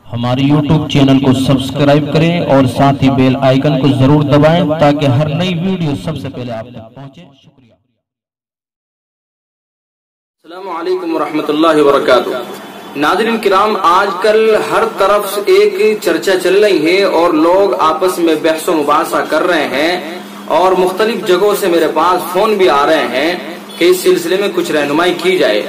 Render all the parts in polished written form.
ہمارے YouTube channel کو subscribe کریں اور ساتھ ہی بیل آئیکن کو ضرور دبائیں تاکہ ہر نئی ویڈیو سب سے پہلے آپ تک پہنچے۔ شکریہ۔ السلام علیکم ورحمۃ اللہ وبرکاتہ۔ ناظرین کرام، آج کل ہر طرف ایک چرچا چل رہی ہے اور لوگ آپس میں بحث و مباحثہ کر رہے ہیں اور مختلف جگہوں سے میرے پاس فون بھی آ رہے ہیں کہ اس سلسلے میں کچھ رہنمائی کی جائے،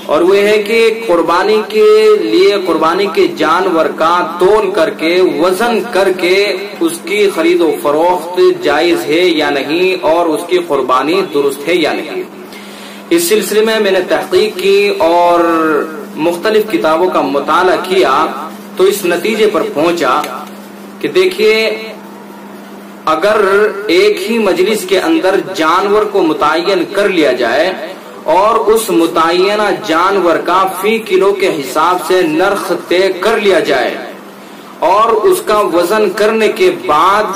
اور وہ ہے کہ قربانی کے لیے قربانی کے جانور کا تول کر کے وزن کر کے اس کی خرید و فروخت جائز ہے یا نہیں، اور اس کی قربانی درست ہے یا نہیں۔ اس سلسلے میں نے تحقیق کی اور مختلف کتابوں کا مطالعہ کیا تو اس نتیجے پر پہنچا کہ دیکھیے، اگر ایک ہی مجلس کے اندر جانور کو متعین کر لیا جائے اور اس متعینہ جانور کا فی کلو کے حساب سے نرخ طے کر لیا جائے اور اس کا وزن کرنے کے بعد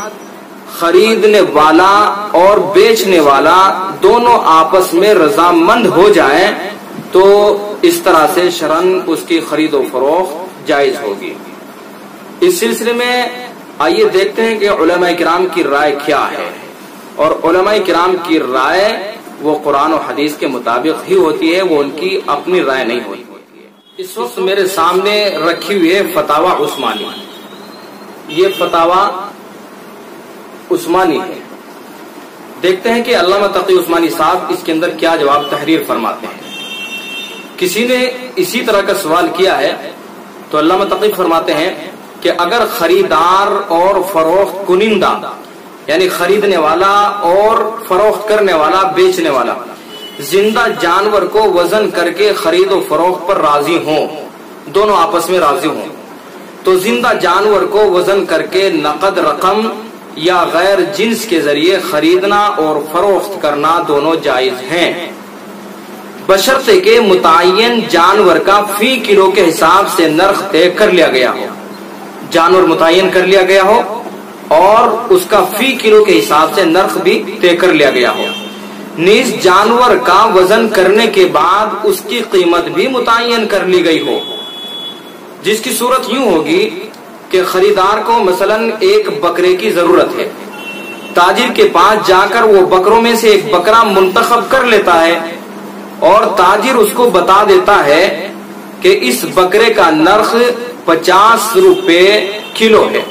خریدنے والا اور بیچنے والا دونوں آپس میں رضامند ہو جائیں تو اس طرح سے شرعاً اس کی خرید و فروخت جائز ہوگی۔ اس سلسلے میں آئیے دیکھتے ہیں کہ علماء کرام کی رائے کیا ہے، اور علماء کرام کی رائے وہ قرآن و حدیث کے مطابق ہی ہوتی ہے، وہ ان کی اپنی رائے نہیں ہوتی ہے۔ اس وقت میرے سامنے رکھی ہوئی ہے فتاوی عثمانی، یہ فتاوی عثمانی ہے۔ دیکھتے ہیں کہ علامہ تقی عثمانی صاحب اس کے اندر کیا جواب تحریر فرماتے ہیں۔ کسی نے اسی طرح کا سوال کیا ہے تو علامہ تقی فرماتے ہیں کہ اگر خریدار اور فروخت کنندہ یعنی خریدنے والا اور فروخت کرنے والا بیچنے والا زندہ جانور کو وزن کر کے خرید و فروخت پر راضی ہوں، دونوں آپس میں راضی ہوں، تو زندہ جانور کو وزن کر کے نقد رقم یا غیر جنس کے ذریعے خریدنا اور فروخت کرنا دونوں جائز ہیں، بشرطے کہ متعین جانور کا فی کلو کے حساب سے نرخ طے کر لیا گیا ہو، جانور متعین کر لیا گیا ہو اور اس کا فی کلو کے حساب سے نرخ بھی طے کر لیا گیا ہو، نیز جانور کا وزن کرنے کے بعد اس کی قیمت بھی متعین کر لی گئی ہو، جس کی صورت یوں ہوگی کہ خریدار کو مثلا ایک بکرے کی ضرورت ہے، تاجر کے پاس جا کر وہ بکروں میں سے ایک بکرا منتخب کر لیتا ہے اور تاجر اس کو بتا دیتا ہے کہ اس بکرے کا نرخ 50 روپے کلو ہے،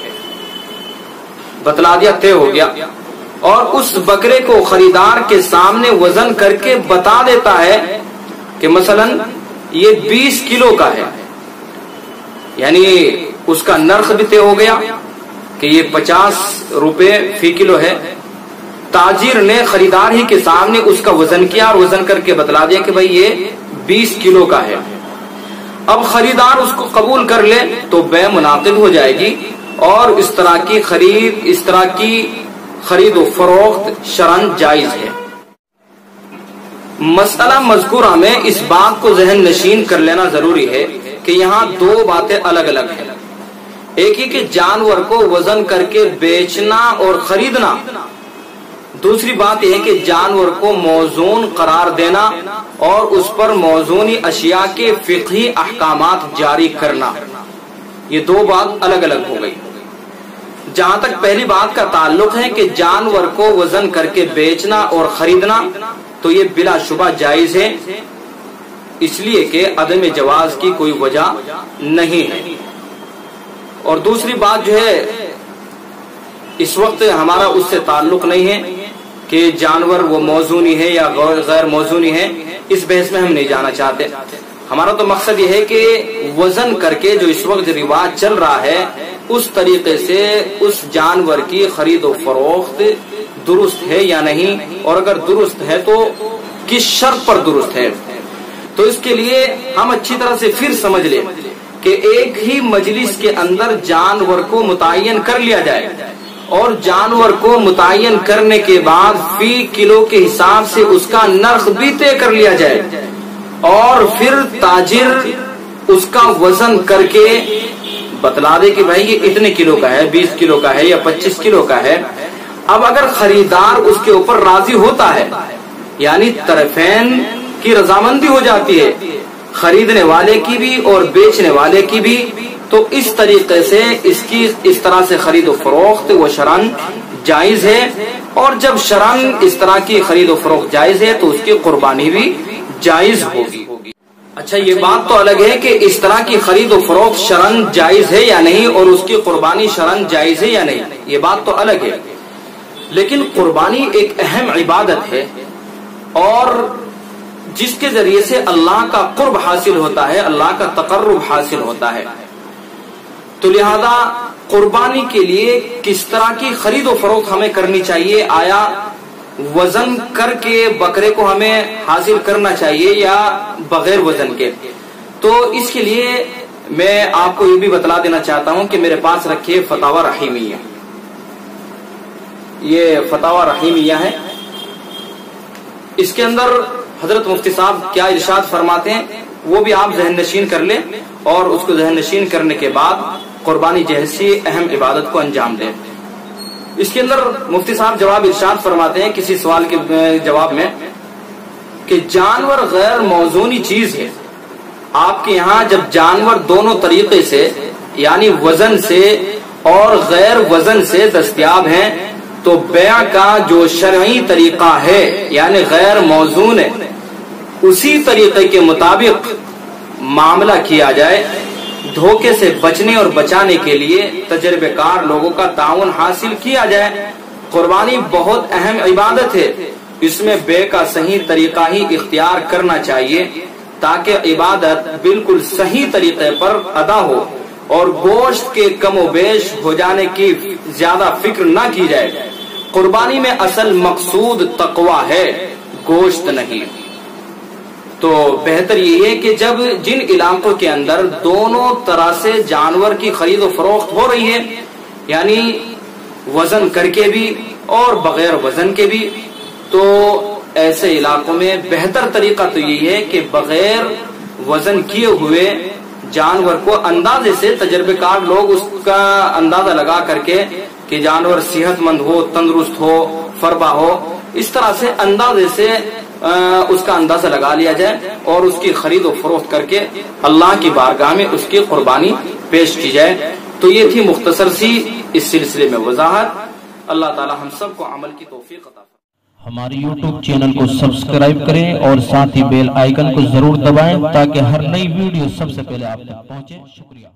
بتلا دیا، طے ہو گیا، اور اس بکرے کو خریدار کے سامنے وزن کر کے بتا دیتا ہے کہ مثلا یہ 20 کلو کا ہے، یعنی اس کا نرخ بھی طے ہو گیا کہ یہ 50 روپے فی کلو ہے، تاجر نے خریدار ہی کے سامنے اس کا وزن کیا اور وزن کر کے بتلا دیا کہ بھائی یہ 20 کلو کا ہے۔ اب خریدار اس کو قبول کر لے تو بے منعقد ہو جائے گی اور اس طرح کی خرید و فروخت شرعاً جائز ہے۔ مسئلہ مذکورہ میں اس بات کو ذہن نشین کر لینا ضروری ہے کہ یہاں دو باتیں الگ الگ ہیں، ایک ہی کہ جانور کو وزن کر کے بیچنا اور خریدنا، دوسری بات یہ ہے کہ جانور کو موزون قرار دینا اور اس پر موزونی اشیاء کے فقہی احکامات جاری کرنا، یہ دو بات الگ الگ ہو گئی۔ جہاں تک پہلی بات کا تعلق ہے کہ جانور کو وزن کر کے بیچنا اور خریدنا تو یہ بلا شبہ جائز ہے، اس لیے کہ عدم جواز کی کوئی وجہ نہیں ہے۔ اور دوسری بات جو ہے، اس وقت ہمارا اس سے تعلق نہیں ہے کہ جانور وہ موزونی ہے یا غیر موزونی ہے، اس بحث میں ہم نہیں جانا چاہتے۔ ہمارا تو مقصد یہ ہے کہ وزن کر کے جو اس وقت رواج چل رہا ہے اس طریقے سے اس جانور کی خرید و فروخت درست ہے یا نہیں، اور اگر درست ہے تو کس شرط پر درست ہے۔ تو اس کے لیے ہم اچھی طرح سے پھر سمجھ لیں کہ ایک ہی مجلس کے اندر جانور کو متعین کر لیا جائے اور جانور کو متعین کرنے کے بعد فی کلو کے حساب سے اس کا نرخ بھی طے کر لیا جائے اور پھر تاجر اس کا وزن کر کے بتلا دے کہ بھائی یہ اتنے کلو کا ہے، 20 کلو کا ہے یا 25 کلو کا ہے۔ اب اگر خریدار اس کے اوپر راضی ہوتا ہے، یعنی طرفین کی رضامندی ہو جاتی ہے، خریدنے والے کی بھی اور بیچنے والے کی بھی، تو اس طریقے سے اس طرح سے خرید و فروخت وہ شرعاً جائز ہے. اور جب شرعاً اس طرح کی خرید و فروخت جائز ہے تو اس کی قربانی بھی جائز ہوگی. اچھا، یہ بات تو الگ ہے کہ اس طرح کی خرید و فروخت شرعاً جائز ہے یا نہیں اور اس کی قربانی شرعاً جائز ہے یا نہیں، یہ بات تو الگ ہے. لیکن قربانی ایک اہم عبادت ہے اور جس کے ذریعے سے اللہ کا قرب حاصل ہوتا ہے، اللہ کا تقرب حاصل ہوتا ہے. تو لہذا قربانی کے لیے کس طرح کی خرید و فروخت ہمیں کرنی چاہیے؟ آیا وزن کر کے بکرے کو ہمیں حاصل کرنا چاہیے یا بغیر وزن کے؟ تو اس کے لیے میں آپ کو یہ بھی بتلا دینا چاہتا ہوں کہ میرے پاس رکھیے فتاوی رحیمیہ. یہ فتاوی رحیمیہ ہے. اس کے اندر حضرت مفتی صاحب کیا ارشاد فرماتے ہیں وہ بھی آپ ذہن نشین کر لیں، اور اس کو ذہن نشین کرنے کے بعد قربانی جیسی اہم عبادت کو انجام دیں. اس کے اندر مفتی صاحب جواب ارشاد فرماتے ہیں کسی سوال کے جواب میں کہ جانور غیر موزونی چیز ہے. آپ کے یہاں جب جانور دونوں طریقے سے یعنی وزن سے اور غیر وزن سے دستیاب ہیں تو بیع کا جو شرعی طریقہ ہے یعنی غیر موزون ہے، اسی طریقے کے مطابق معاملہ کیا جائے. دھوکے سے بچنے اور بچانے کے لیے تجربہ کار لوگوں کا تعاون حاصل کیا جائے. قربانی بہت اہم عبادت ہے، اس میں بیع کا صحیح طریقہ ہی اختیار کرنا چاہیے تاکہ عبادت بالکل صحیح طریقے پر ادا ہو اور گوشت کے کم و بیش ہو جانے کی زیادہ فکر نہ کی جائے. قربانی میں اصل مقصود تقوی ہے، گوشت نہیں. تو بہتر یہ ہے کہ جب جن علاقوں کے اندر دونوں طرح سے جانور کی خرید و فروخت ہو رہی ہے، یعنی وزن کر کے بھی اور بغیر وزن کے بھی، تو ایسے علاقوں میں بہتر طریقہ تو یہی ہے کہ بغیر وزن کیے ہوئے جانور کو اندازے سے تجربہ کار لوگ اس کا اندازہ لگا کر کے کہ جانور صحت مند ہو، تندرست ہو، فربا ہو، اس طرح سے اندازے سے اس کا اندازہ لگا لیا جائے اور اس کی خرید و فروخت کر کے اللہ کی بارگاہ میں اس کی قربانی پیش کی جائے. تو یہ تھی مختصر سی اس سلسلے میں وضاحت. اللہ تعالی ہم سب کو عمل کی توفیق عطا فرمائے. ہمارے YouTube چینل کو سبسکرائب کریں اور ساتھ ہی بیل آئیکن کو ضرور دبائیں تاکہ ہر نئی ویڈیو سب سے پہلے آپ تک پہنچے. شکریہ.